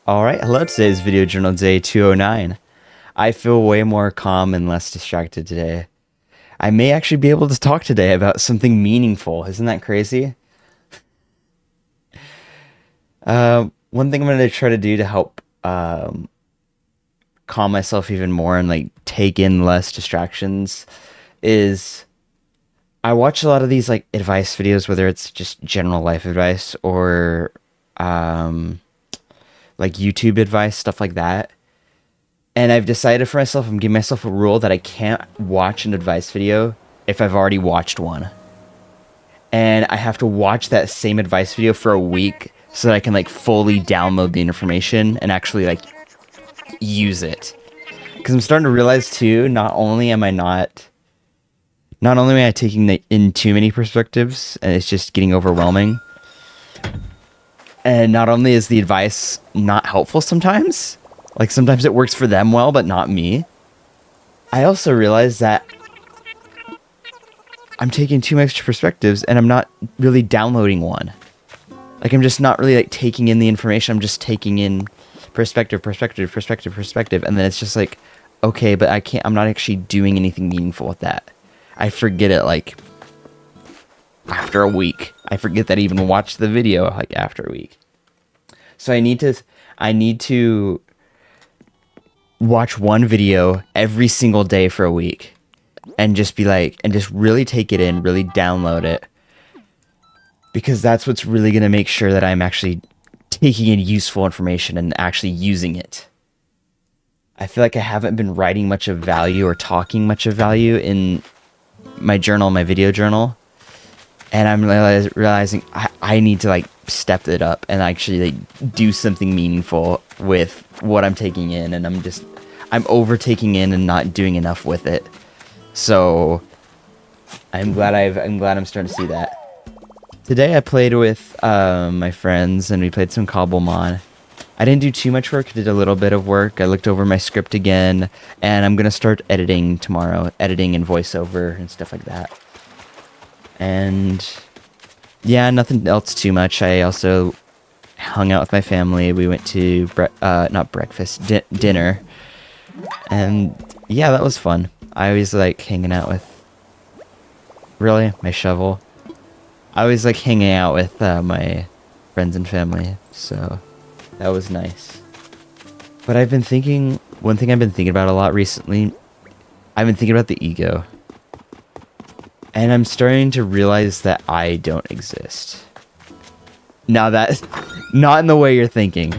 Alright, hello, today's video journal day 209. I feel way more calm and less distracted today. I may actually be able to talk today about something meaningful. Isn't that crazy? One thing I'm going to try to do to help calm myself even more and like take in less distractions is I watch a lot of these like advice videos, whether it's just general life advice or um, like YouTube advice, stuff like that. And I've decided for myself, I'm giving myself a rule that I can't watch an advice video if I've already watched one. And I have to watch that same advice video for a week so that I can like fully download the information and actually like use it. Because I'm starting to realize too, not only am I taking in too many perspectives and it's just getting overwhelming, and not only is the advice not helpful sometimes, like sometimes it works for them well, but not me. I also realize that I'm taking too much perspectives and I'm not really downloading one. Like I'm just not really like taking in the information. I'm just taking in perspective, and then it's just like, okay, but I'm not actually doing anything meaningful with that. I forget it like after a week. I forget that I even watched the video like after a week. So I need to watch one video every single day for a week and just be like, and just really take it in, really download it. Because that's what's really going to make sure that I'm actually taking in useful information and actually using it. I feel like I haven't been writing much of value or talking much of value in my journal, my video journal. And I'm realizing I need to like step it up and actually like do something meaningful with what I'm taking in. And I'm overtaking in and not doing enough with it. So I'm glad I'm starting to see that. Today I played with my friends and we played some Cobblemon. I didn't do too much work, I did a little bit of work. I looked over my script again, and I'm going to start editing tomorrow, editing and voiceover and stuff like that. And yeah, nothing else too much. I also hung out with my family. We went to not breakfast, dinner. And yeah, that was fun. I always like hanging out with my shovel. I always like hanging out with my friends and family, so that was nice. But one thing I've been thinking about a lot recently, I've been thinking about the ego. And I'm starting to realize that I don't exist. Now that's not in the way you're thinking.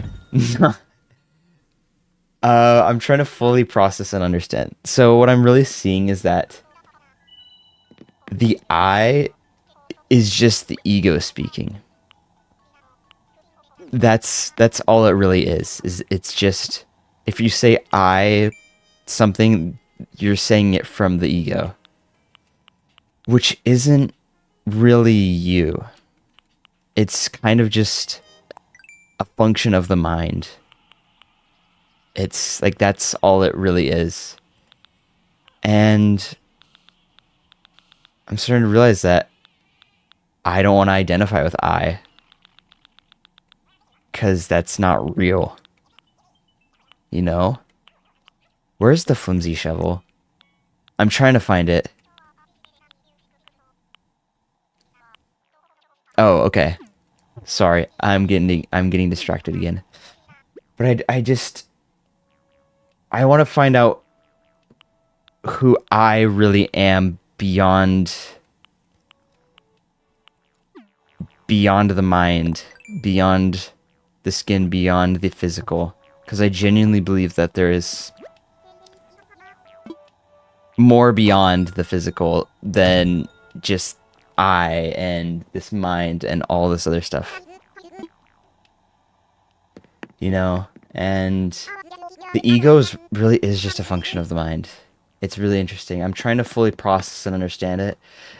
I'm trying to fully process and understand. So what I'm really seeing is that the I is just the ego speaking. That's all it really is it's just, if you say I something, you're saying it from the ego, which isn't really you. It's kind of just a function of the mind. It's like that's all it really is. And I'm starting to realize that I don't want to identify with I, because that's not real. You know? Where's the flimsy shovel? I'm trying to find it. Oh, okay. Sorry, I'm getting distracted again. But I want to find out who I really am beyond the mind, beyond the skin, beyond the physical. Because I genuinely believe that there is more beyond the physical than just I and this mind and all this other stuff. You know? And the ego really is just a function of the mind. It's really interesting. I'm trying to fully process and understand it.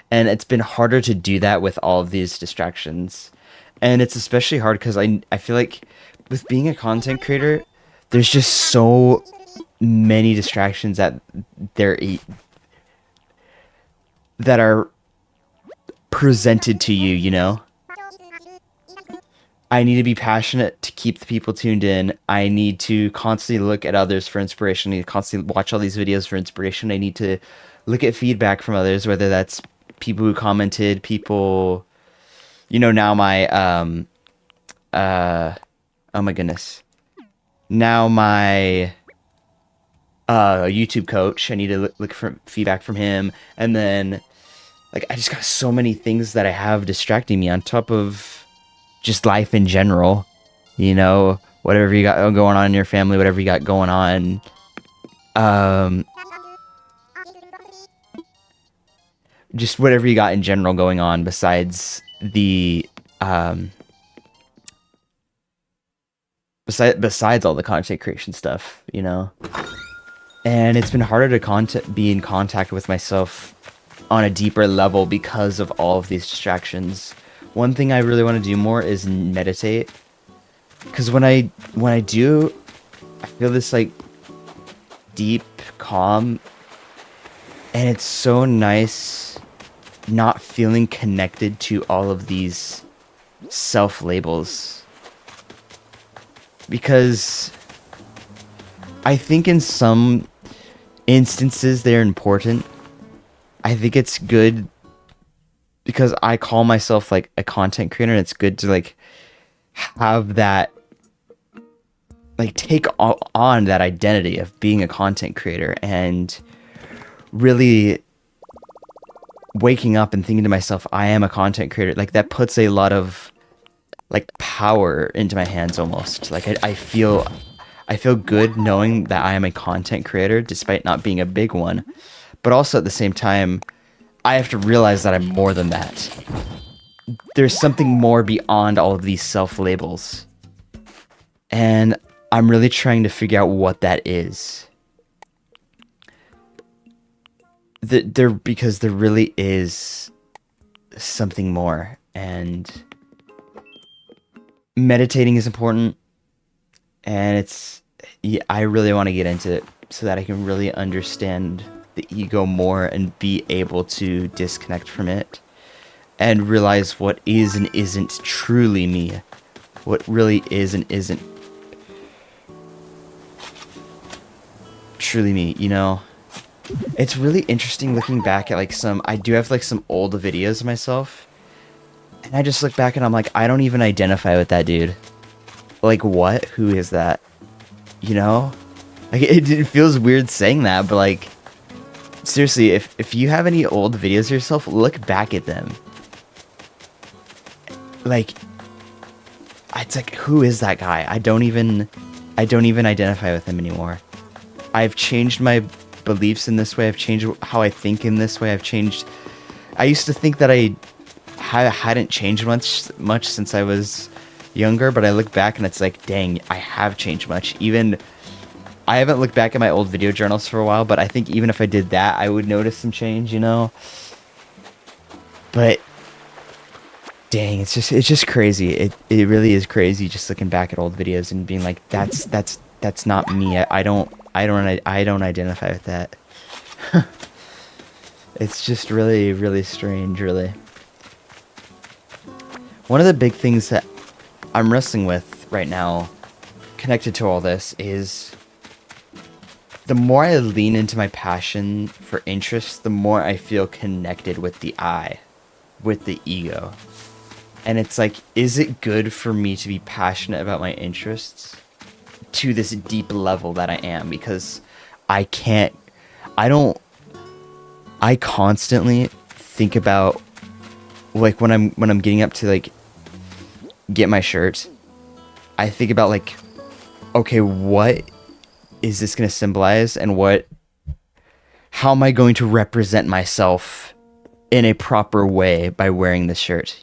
And it's been harder to do that with all of these distractions. And it's especially hard because I feel like with being a content creator, there's just so many distractions that are presented to you, you know? I need to be passionate to keep the people tuned in. I need to constantly look at others for inspiration. I need to constantly watch all these videos for inspiration. I need to look at feedback from others, whether that's people who commented, people, now my, oh my goodness. Now my, YouTube coach, I need to look for feedback from him. And then, like, I just got so many things that I have distracting me on top of just life in general, whatever you got going on in your family, whatever you got going on. Um, just whatever you got in general going on besides besides all the content creation stuff, And it's been harder to be in contact with myself on a deeper level because of all of these distractions. One thing I really want to do more is meditate, because when I do, I feel this like deep calm, and it's so nice not feeling connected to all of these self labels, because I think in some instances they're important. I think it's good because I call myself like a content creator, and it's good to like have that, like take on that identity of being a content creator, and really waking up and thinking to myself, I am a content creator. Like that puts a lot of like power into my hands almost. Like I feel good knowing that I am a content creator despite not being a big one. But also at the same time, I have to realize that I'm more than that. There's something more beyond all of these self-labels. And I'm really trying to figure out what that is. Because there really is something more. And meditating is important. And I really want to get into it so that I can really understand the ego more and be able to disconnect from it and realize what is and isn't truly me. What really is and isn't truly me, It's really interesting looking back at like I do have like some old videos of myself, and I just look back and I'm like, I don't even identify with that dude. Like what? Who is that? Like it feels weird saying that, but like seriously, if you have any old videos of yourself, look back at them. Like, it's like, who is that guy? I don't even identify with him anymore. I've changed my beliefs in this way. I've changed how I think in this way. I used to think that I hadn't changed much since I was younger, but I look back and it's like, dang, I have changed much. Even I haven't looked back at my old video journals for a while, but I think even if I did that, I would notice some change, But dang, it's just crazy. It really is crazy just looking back at old videos and being like, that's not me. I don't identify with that. It's just really, really strange, really. One of the big things that I'm wrestling with right now, connected to all this, is the more I lean into my passion for interest, the more I feel connected with the I, with the ego. And it's like, is it good for me to be passionate about my interests to this deep level that I am? Because I constantly think about, like, when I'm getting up to like get my shirt, I think about like, okay, what is this going to symbolize, and how am I going to represent myself in a proper way by wearing this shirt,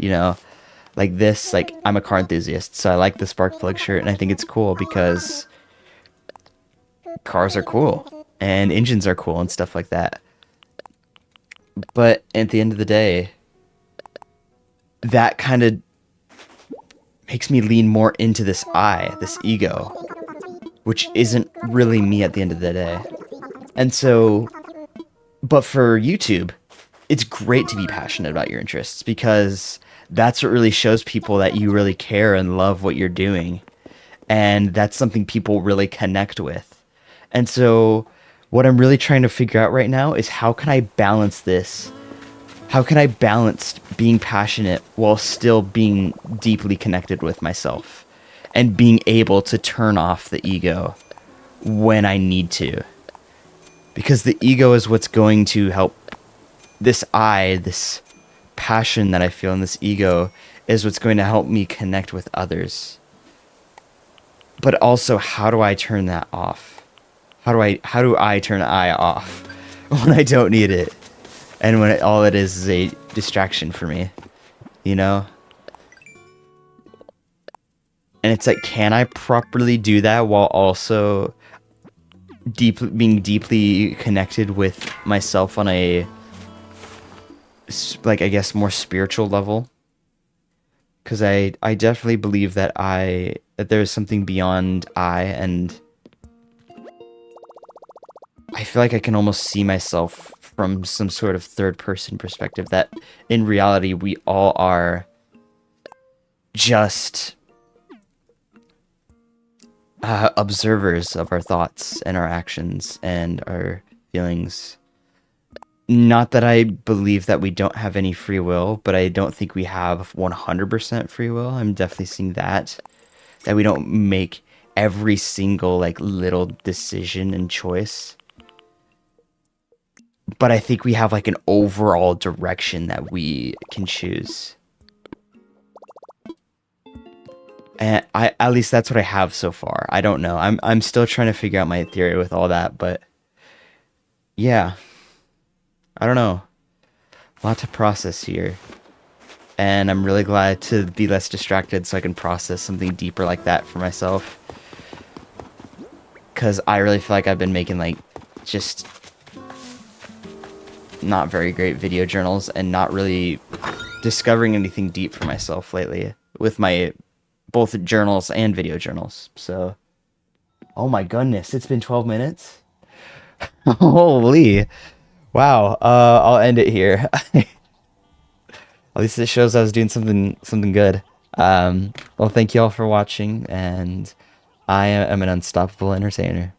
like this, like I'm a car enthusiast, so I like the spark plug shirt, and I think it's cool because cars are cool and engines are cool and stuff like that. But at the end of the day, that kind of makes me lean more into this this ego, which isn't really me at the end of the day. And so, but for YouTube, it's great to be passionate about your interests, because that's what really shows people that you really care and love what you're doing. And that's something people really connect with. And so what I'm really trying to figure out right now is how can I balance this? How can I balance being passionate while still being deeply connected with myself and being able to turn off the ego when I need to? Because the ego is what's going to help this passion that I feel in this ego is what's going to help me connect with others. But also, how do I turn that off? How do I turn I off when I don't need it? And when all it is a distraction for me, you know? And it's like, can I properly do that while also being deeply connected with myself on a, like, I guess, more spiritual level? Because I definitely believe that that there's something beyond I, and I feel like I can almost see myself from some sort of third-person perspective, that in reality we all are just observers of our thoughts and our actions and our feelings. Not that I believe that we don't have any free will, but I don't think we have 100% free will. I'm definitely seeing that we don't make every single, like, little decision and choice. But I think we have, like, an overall direction that we can choose. And at least that's what I have so far. I don't know. I'm still trying to figure out my theory with all that, but yeah. I don't know. A lot to process here. And I'm really glad to be less distracted so I can process something deeper like that for myself. Because I really feel like I've been making, like, just not very great video journals and not really discovering anything deep for myself lately with my both journals and video journals. So, oh my goodness, it's been 12 minutes? Holy. Wow. I'll end it here. At least it shows I was doing something good. Well, thank you all for watching, and I am an unstoppable entertainer.